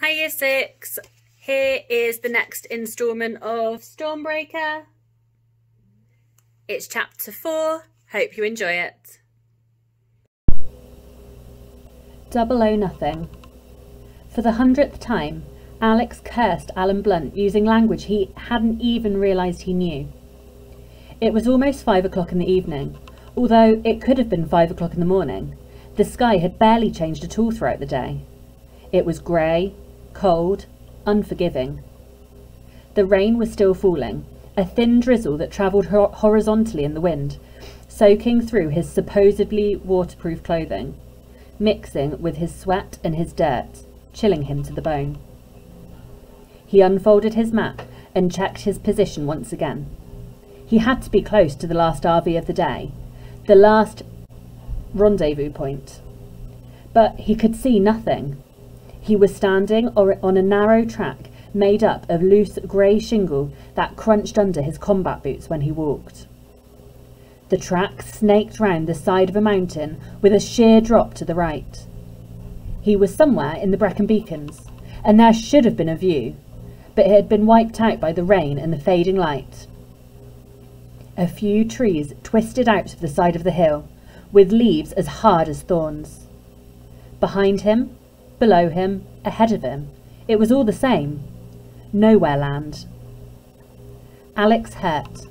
Hi Year 6, here is the next instalment of Stormbreaker. It's chapter 4, hope you enjoy it. 009. For the 100th time, Alex cursed Alan Blunt using language he hadn't even realised he knew. It was almost 5 o'clock in the evening, although it could have been 5 o'clock in the morning. The sky had barely changed at all throughout the day. It was grey, cold, unforgiving. The rain was still falling, a thin drizzle that travelled horizontally in the wind, soaking through his supposedly waterproof clothing, mixing with his sweat and his dirt, chilling him to the bone. He unfolded his map and checked his position once again. He had to be close to the last RV of the day, the last rendezvous point. But he could see nothing. He was standing on a narrow track made up of loose grey shingle that crunched under his combat boots when he walked. The track snaked round the side of a mountain with a sheer drop to the right. He was somewhere in the Brecon Beacons, and there should have been a view, but it had been wiped out by the rain and the fading light. A few trees twisted out of the side of the hill, with leaves as hard as thorns. Behind him, below him, ahead of him, it was all the same. Nowhere land. Alex hurt.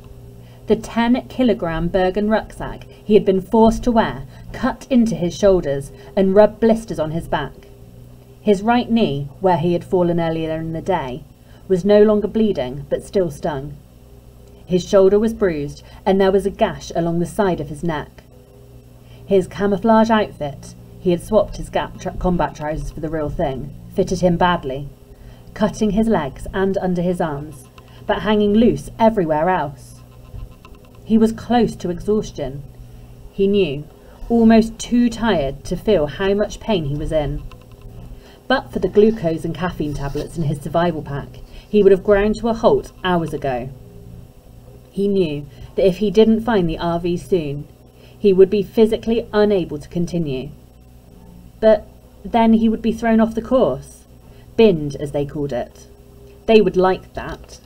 The 10-kilogram Bergen rucksack he had been forced to wear cut into his shoulders and rubbed blisters on his back. His right knee, where he had fallen earlier in the day, was no longer bleeding but still stung. His shoulder was bruised and there was a gash along the side of his neck. His camouflage outfit, he had swapped his combat trousers for the real thing, fitted him badly, cutting his legs and under his arms, but hanging loose everywhere else. He was close to exhaustion. He knew, almost too tired to feel how much pain he was in. But for the glucose and caffeine tablets in his survival pack, he would have ground to a halt hours ago. He knew that if he didn't find the RV soon, he would be physically unable to continue. But then he would be thrown off the course. Binned, as they called it. They would like that.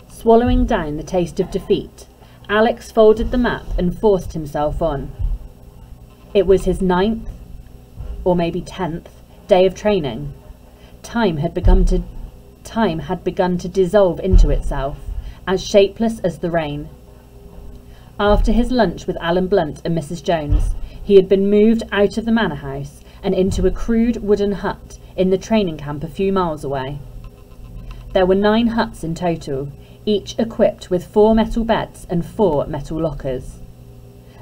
Swallowing down the taste of defeat, Alex folded the map and forced himself on. It was his 9th, or maybe 10th, day of training. Time had begun to dissolve into itself, as shapeless as the rain. After his lunch with Alan Blunt and Mrs. Jones, he had been moved out of the manor house and into a crude wooden hut in the training camp a few miles away. There were 9 huts in total, each equipped with 4 metal beds and 4 metal lockers.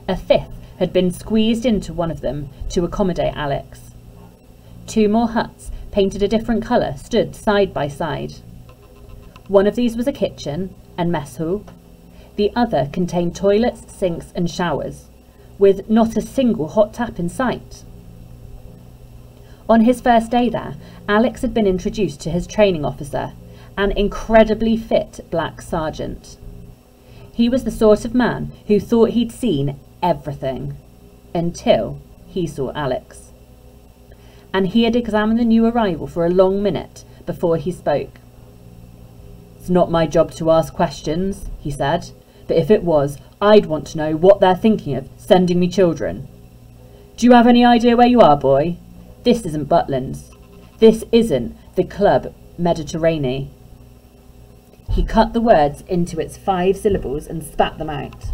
A 5th had been squeezed into one of them to accommodate Alex. 2 more huts, painted a different colour, stood side by side. One of these was a kitchen and mess hall. The other contained toilets, sinks and showers, with not a single hot tap in sight. On his first day there, Alex had been introduced to his training officer, an incredibly fit black sergeant. He was the sort of man who thought he'd seen everything, until he saw Alex. And he had examined the new arrival for a long minute before he spoke. "It's not my job to ask questions," he said, "but if it was, I'd want to know what they're thinking of sending me children. Do you have any idea where you are, boy? This isn't Butland's. This isn't the Club Mediterranee." He cut the words into its 5 syllables and spat them out.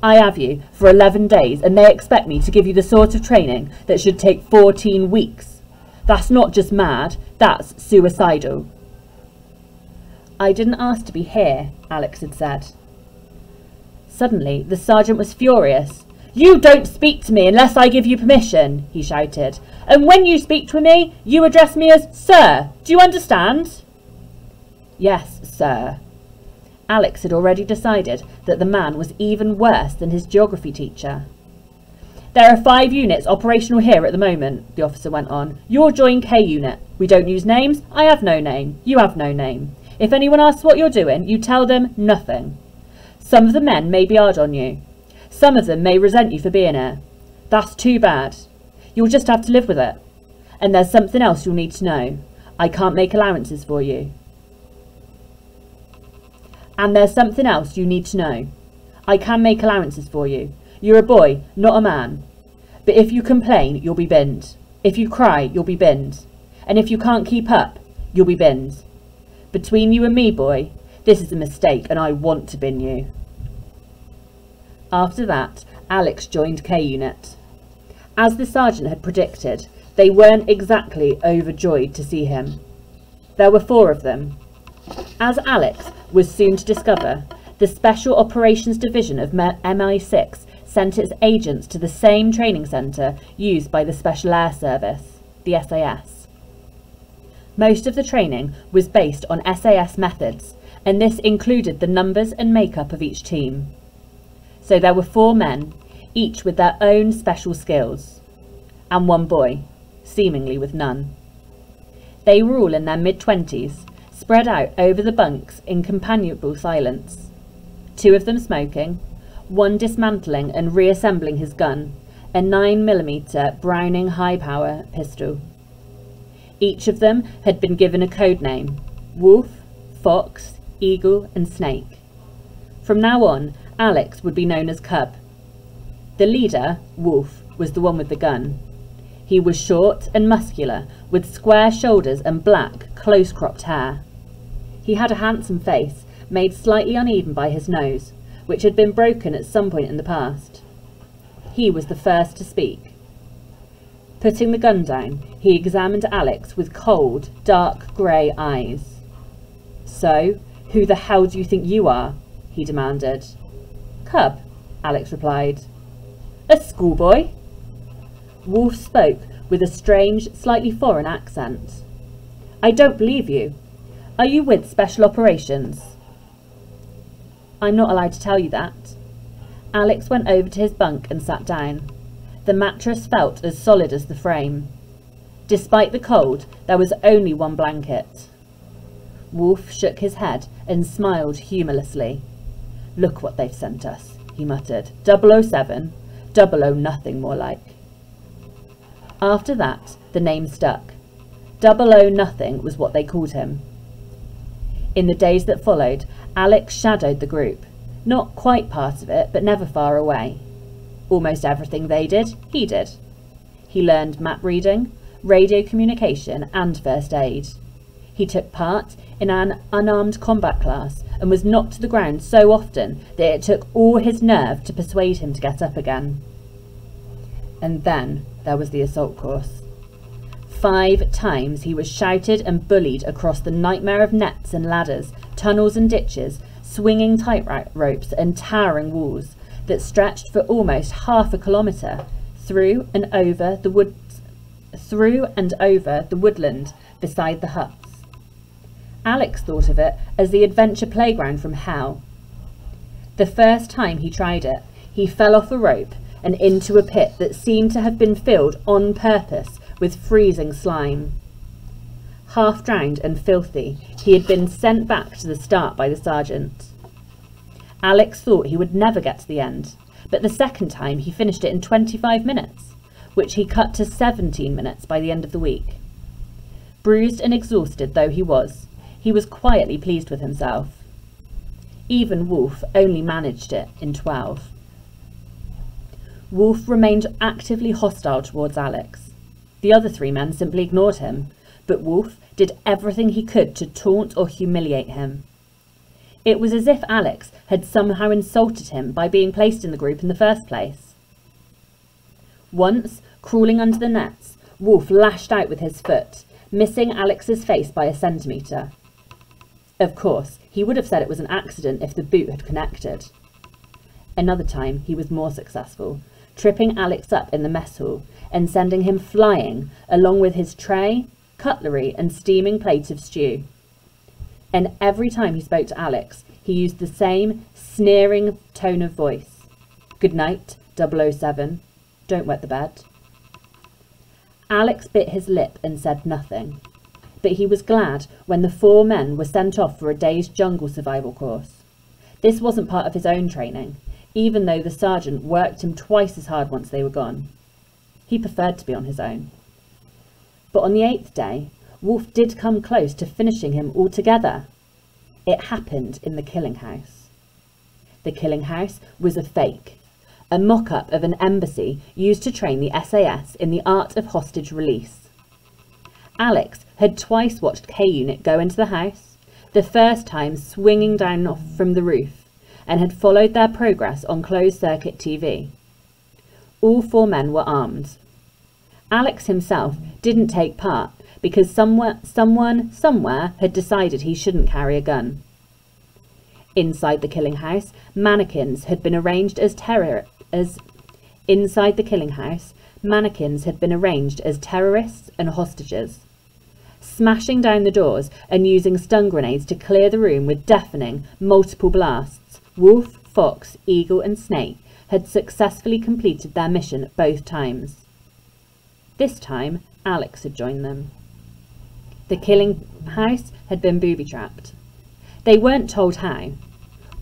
"I have you for 11 days and they expect me to give you the sort of training that should take 14 weeks. That's not just mad, that's suicidal." "I didn't ask to be here," Alex had said. Suddenly, the sergeant was furious. "You don't speak to me unless I give you permission," he shouted. "And when you speak to me, you address me as Sir. Do you understand?" "Yes, sir." Alex had already decided that the man was even worse than his geography teacher. "There are 5 units operational here at the moment," the officer went on. "You're join K unit. We don't use names. I have no name. You have no name. If anyone asks what you're doing, you tell them nothing. Some of the men may be hard on you. Some of them may resent you for being here. That's too bad. You'll just have to live with it. And there's something else you'll need to know. I can't make allowances for you. And there's something else you need to know. I can make allowances for you. You're a boy, not a man. But if you complain, you'll be binned. If you cry, you'll be binned. And if you can't keep up, you'll be binned. Between you and me, boy, this is a mistake and I want to bin you. After that, Alex joined K Unit. As the sergeant had predicted, they weren't exactly overjoyed to see him. There were 4 of them. As Alex was soon to discover, the Special Operations Division of MI6 sent its agents to the same training centre used by the Special Air Service, the SAS. Most of the training was based on SAS methods, and this included the numbers and makeup of each team. So there were 4 men, each with their own special skills, and 1 boy, seemingly with none. They were all in their mid-20s, spread out over the bunks in companionable silence. 2 of them smoking, 1 dismantling and reassembling his gun, a 9mm Browning high-power pistol. Each of them had been given a code name: Wolf, Fox, Eagle and Snake. From now on, Alex would be known as Cub. The leader, Wolf, was the one with the gun. He was short and muscular, with square shoulders and black, close-cropped hair. He had a handsome face, made slightly uneven by his nose, which had been broken at some point in the past. He was the first to speak. Putting the gun down, he examined Alex with cold, dark grey eyes. "So, who the hell do you think you are?" he demanded. "Cub," Alex replied. "A schoolboy?" Wolf spoke with a strange, slightly foreign accent. "I don't believe you. Are you with Special Operations?" "I'm not allowed to tell you that." Alex went over to his bunk and sat down. The mattress felt as solid as the frame. Despite the cold, there was only 1 blanket. Wolf shook his head and smiled humorlessly. "Look what they've sent us," he muttered. 007, 00 nothing more like. After that, the name stuck. 00 nothing was what they called him. In the days that followed, Alex shadowed the group. Not quite part of it, but never far away. Almost everything they did, he did. He learned map reading, radio communication and first aid. He took part in an unarmed combat class and was knocked to the ground so often that it took all his nerve to persuade him to get up again. And then there was the assault course. 5 times he was shouted and bullied across the nightmare of nets and ladders, tunnels and ditches, swinging tightrope ropes and towering walls that stretched for almost half a kilometre through and over the woodland beside the huts. Alex thought of it as the adventure playground from hell. The first time he tried it, he fell off a rope and into a pit that seemed to have been filled on purpose with freezing slime. Half drowned and filthy, he had been sent back to the start by the sergeant. Alex thought he would never get to the end, but the second time he finished it in 25 minutes, which he cut to 17 minutes by the end of the week. Bruised and exhausted though he was quietly pleased with himself. Even Wolf only managed it in 12. Wolf remained actively hostile towards Alex. The other 3 men simply ignored him, but Wolf did everything he could to taunt or humiliate him. It was as if Alex had somehow insulted him by being placed in the group in the first place. Once, crawling under the nets, Wolf lashed out with his foot, missing Alex's face by a centimetre. Of course, he would have said it was an accident if the boot had connected. Another time he was more successful, tripping Alex up in the mess hall and sending him flying along with his tray, cutlery and steaming plate of stew. And every time he spoke to Alex, he used the same sneering tone of voice. "Good night, 007. Don't wet the bed." Alex bit his lip and said nothing, but he was glad when the 4 men were sent off for a day's jungle survival course. This wasn't part of his own training, even though the sergeant worked him twice as hard once they were gone. He preferred to be on his own. But on the 8th day, Wolf did come close to finishing him altogether. It happened in the killing house. The killing house was a fake, a mock-up of an embassy used to train the SAS in the art of hostage release. Alex had twice watched K-Unit go into the house, the first time swinging down off from the roof, and had followed their progress on closed-circuit TV. All 4 men were armed. Alex himself didn't take part because someone somewhere had decided he shouldn't carry a gun. Inside the killing house, mannequins had been arranged as terrorists and hostages. Smashing down the doors and using stun grenades to clear the room with deafening, multiple blasts, Wolf, Fox, Eagle and Snake had successfully completed their mission both times. This time, Alex had joined them. The killing house had been booby-trapped. They weren't told how.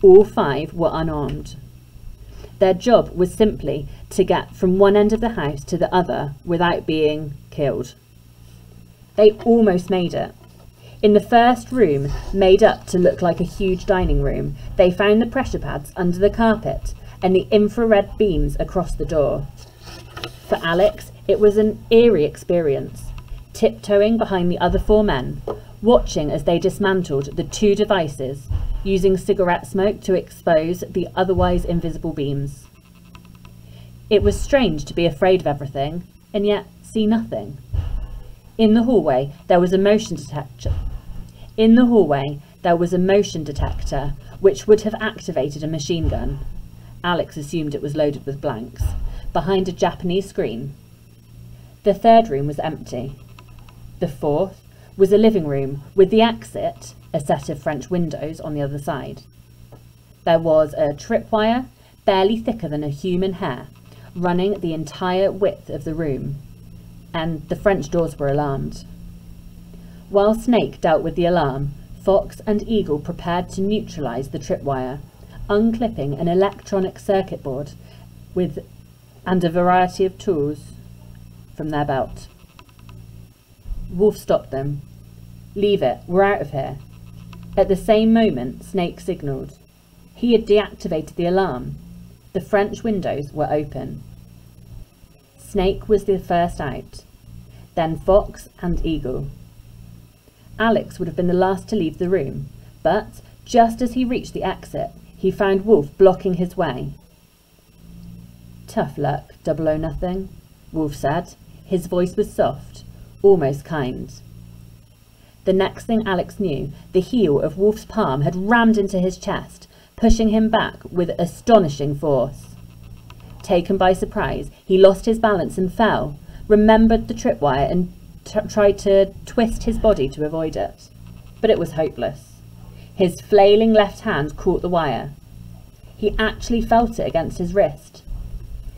All 5 were unarmed. Their job was simply to get from one end of the house to the other without being killed. They almost made it. In the first room, made up to look like a huge dining room, they found the pressure pads under the carpet and the infrared beams across the door. For Alex, it was an eerie experience, tiptoeing behind the other 4 men, watching as they dismantled the 2 devices, using cigarette smoke to expose the otherwise invisible beams. It was strange to be afraid of everything, and yet see nothing. In the hallway, there was a motion detector. Which would have activated a machine gun. Alex assumed it was loaded with blanks, behind a Japanese screen. The 3rd room was empty. The 4th was a living room with the exit, a set of French windows, on the other side. There was a tripwire, barely thicker than a human hair, running the entire width of the room, and the French doors were alarmed. While Snake dealt with the alarm, Fox and Eagle prepared to neutralise the tripwire, unclipping an electronic circuit board and a variety of tools from their belt. Wolf stopped them. "Leave it, we're out of here." At the same moment, Snake signalled. He had deactivated the alarm. The French windows were open. Snake was the first out, then Fox and Eagle. Alex would have been the last to leave the room, but just as he reached the exit, he found Wolf blocking his way. "Tough luck, 00 Wolf said. His voice was soft, almost kind. The next thing Alex knew, the heel of Wolf's palm had rammed into his chest, pushing him back with astonishing force. Taken by surprise, he lost his balance and fell, remembered the tripwire and tried to twist his body to avoid it. But it was hopeless. His flailing left hand caught the wire. He actually felt it against his wrist.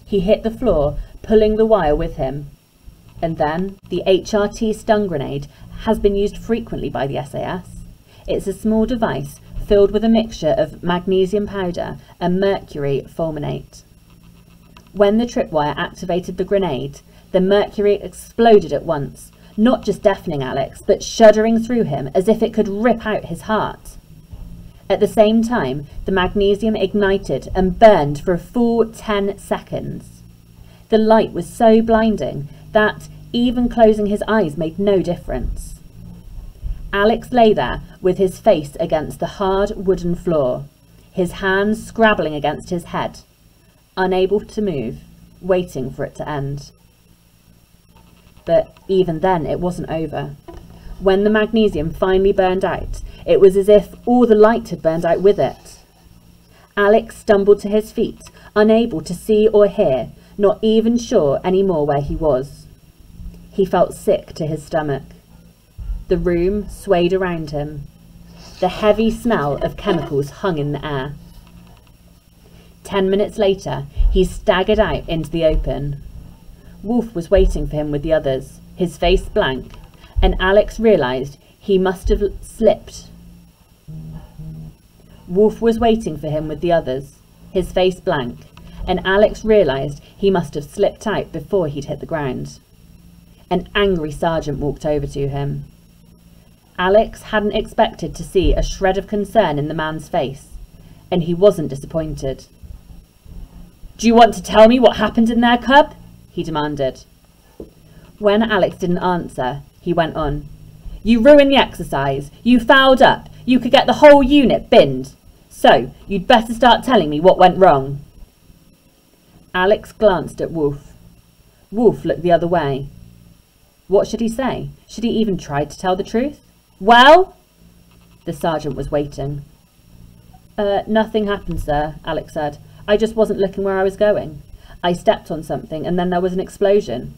He hit the floor, pulling the wire with him. And then the HRT stun grenade has been used frequently by the SAS. It's a small device filled with a mixture of magnesium powder and mercury fulminate. When the tripwire activated the grenade, the mercury exploded at once, not just deafening Alex, but shuddering through him as if it could rip out his heart. At the same time, the magnesium ignited and burned for a full 10 seconds. The light was so blinding that even closing his eyes made no difference. Alex lay there with his face against the hard wooden floor, his hands scrabbling against his head, unable to move, waiting for it to end. But even then it wasn't over. When the magnesium finally burned out, it was as if all the light had burned out with it. Alex stumbled to his feet, unable to see or hear, not even sure anymore where he was. He felt sick to his stomach. The room swayed around him. The heavy smell of chemicals hung in the air. 10 minutes later, he staggered out into the open. Wolf was waiting for him with the others, his face blank, and Alex realised he must have slipped. Wolf was waiting for him with the others, his face blank, and Alex realised he must have slipped out before he'd hit the ground. An angry sergeant walked over to him. Alex hadn't expected to see a shred of concern in the man's face, and he wasn't disappointed. "Do you want to tell me what happened in there, cub?" he demanded. When Alex didn't answer, he went on. "You ruined the exercise. You fouled up. You could get the whole unit binned. So, you'd better start telling me what went wrong." Alex glanced at Wolf. Wolf looked the other way. What should he say? Should he even try to tell the truth? "Well?" The sergeant was waiting. Nothing happened, sir," Alex said. "I just wasn't looking where I was going. I stepped on something and then there was an explosion."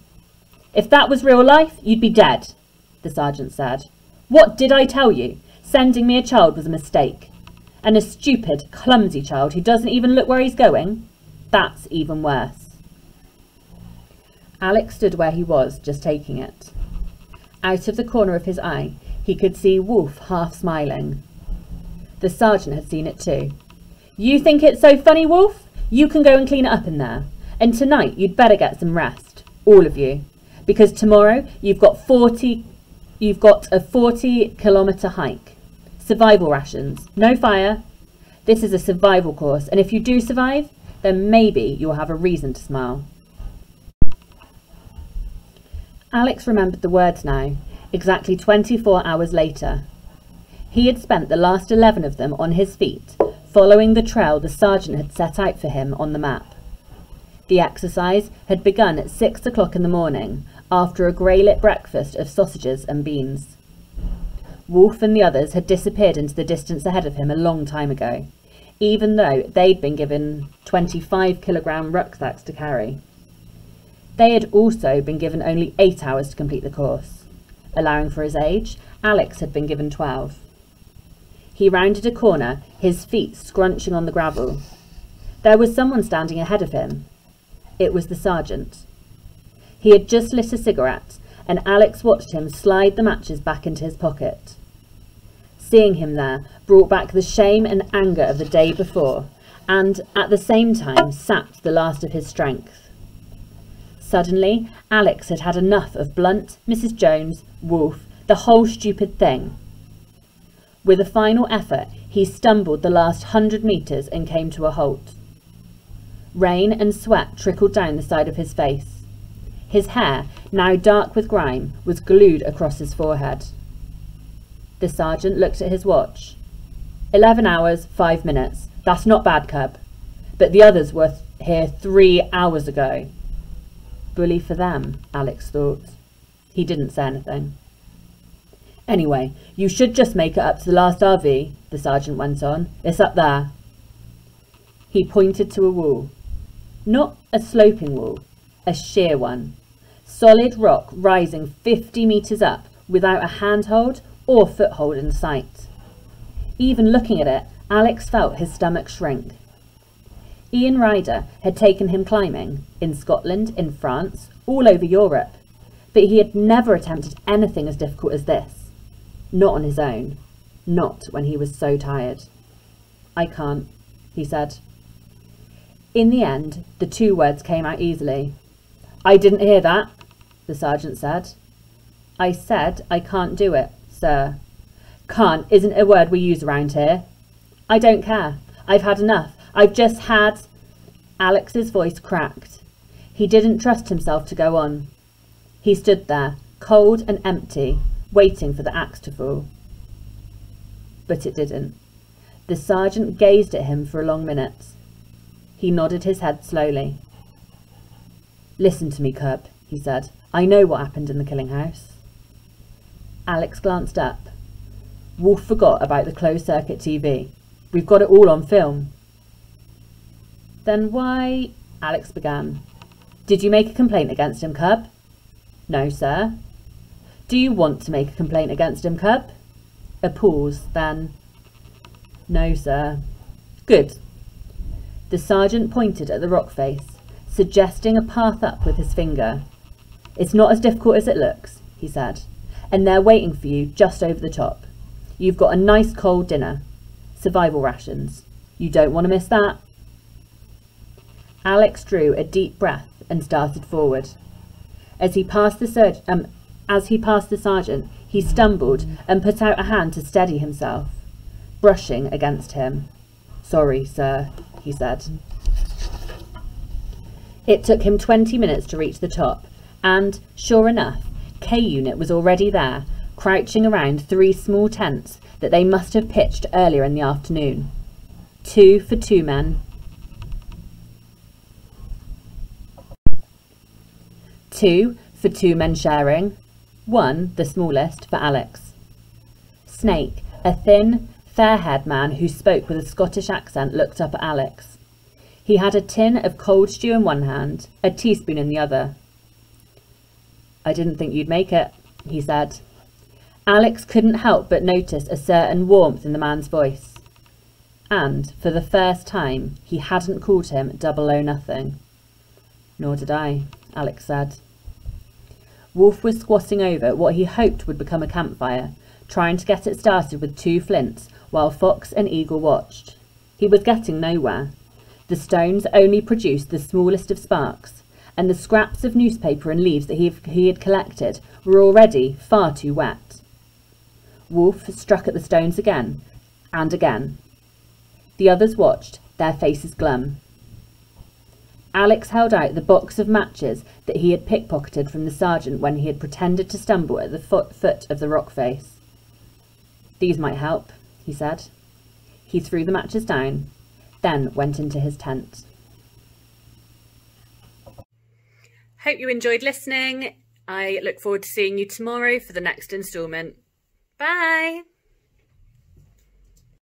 "If that was real life, you'd be dead," the sergeant said. "What did I tell you? Sending me a child was a mistake. And a stupid, clumsy child who doesn't even look where he's going? That's even worse." Alex stood where he was, just taking it. Out of the corner of his eye, he could see Wolf half smiling. The sergeant had seen it too. "You think it's so funny, Wolf? You can go and clean it up in there. And tonight you'd better get some rest, all of you, because tomorrow you've got a 40-kilometre hike. Survival rations, no fire. This is a survival course, and if you do survive, then maybe you'll have a reason to smile." Alex remembered the words now, exactly 24 hours later. He had spent the last 11 of them on his feet, following the trail the sergeant had set out for him on the map. The exercise had begun at 6 o'clock in the morning, after a grey-lit breakfast of sausages and beans. Wolf and the others had disappeared into the distance ahead of him a long time ago, even though they'd been given 25-kilogram rucksacks to carry. They had also been given only 8 hours to complete the course. Allowing for his age, Alex had been given 12. He rounded a corner, his feet scrunching on the gravel. There was someone standing ahead of him. It was the sergeant. He had just lit a cigarette, and Alex watched him slide the matches back into his pocket. Seeing him there brought back the shame and anger of the day before, and at the same time sapped the last of his strength. Suddenly, Alex had had enough of Blunt, Mrs. Jones, Wolf, the whole stupid thing. With a final effort, he stumbled the last 100 metres and came to a halt. Rain and sweat trickled down the side of his face. His hair, now dark with grime, was glued across his forehead. The sergeant looked at his watch. 11 hours, 5 minutes. That's not bad, cub. But the others were here 3 hours ago. Bully for them, Alex thought. He didn't say anything. "Anyway, you should just make it up to the last RV, the sergeant went on. "It's up there." He pointed to a wall. Not a sloping wall, a sheer one. Solid rock rising 50 metres up without a handhold or foothold in sight. Even looking at it, Alex felt his stomach shrink. Ian Ryder had taken him climbing, in Scotland, in France, all over Europe, but he had never attempted anything as difficult as this. Not on his own. Not when he was so tired. "I can't," he said. In the end, the 2 words came out easily. "I didn't hear that," the sergeant said. "I said I can't do it, sir. Can't isn't a word we use around here." "I don't care. I've had enough. I've just had..." Alex's voice cracked. He didn't trust himself to go on. He stood there, cold and empty, waiting for the axe to fall. But it didn't. The sergeant gazed at him for a long minute. He nodded his head slowly. "Listen to me, cub," he said. "I know what happened in the killing house." Alex glanced up. "Wolf forgot about the closed-circuit TV. We've got it all on film." "Then why..." Alex began. "Did you make a complaint against him, cub?" "No, sir." "Do you want to make a complaint against him, cub?" A pause, then... "No, sir." "Good." The sergeant pointed at the rock face, suggesting a path up with his finger. "It's not as difficult as it looks," he said, "and they're waiting for you just over the top. You've got a nice cold dinner. Survival rations. You don't want to miss that." Alex drew a deep breath and started forward. As he passed the As he passed the sergeant, he stumbled and put out a hand to steady himself, brushing against him. "Sorry, sir," he said. It took him 20 minutes to reach the top, and, sure enough, K-Unit was already there, crouching around 3 small tents that they must have pitched earlier in the afternoon. 2 for 2 men. 2 for 2 men sharing. 1, the smallest, for Alex. Snake, a thin, fair-haired man who spoke with a Scottish accent, looked up at Alex. He had a tin of cold stew in one hand, a teaspoon in the other. "I didn't think you'd make it," he said. Alex couldn't help but notice a certain warmth in the man's voice. And, for the first time, he hadn't called him 00 "Nor did I," Alex said. Wolf was squatting over what he hoped would become a campfire, trying to get it started with 2 flints, while Fox and Eagle watched. He was getting nowhere. The stones only produced the smallest of sparks, and the scraps of newspaper and leaves that he had collected were already far too wet. Wolf struck at the stones again and again. The others watched, their faces glum. Alex held out the box of matches that he had pickpocketed from the sergeant when he had pretended to stumble at the foot of the rock face. "These might help," he said. He threw the matches down, then went into his tent. Hope you enjoyed listening. I look forward to seeing you tomorrow for the next instalment. Bye!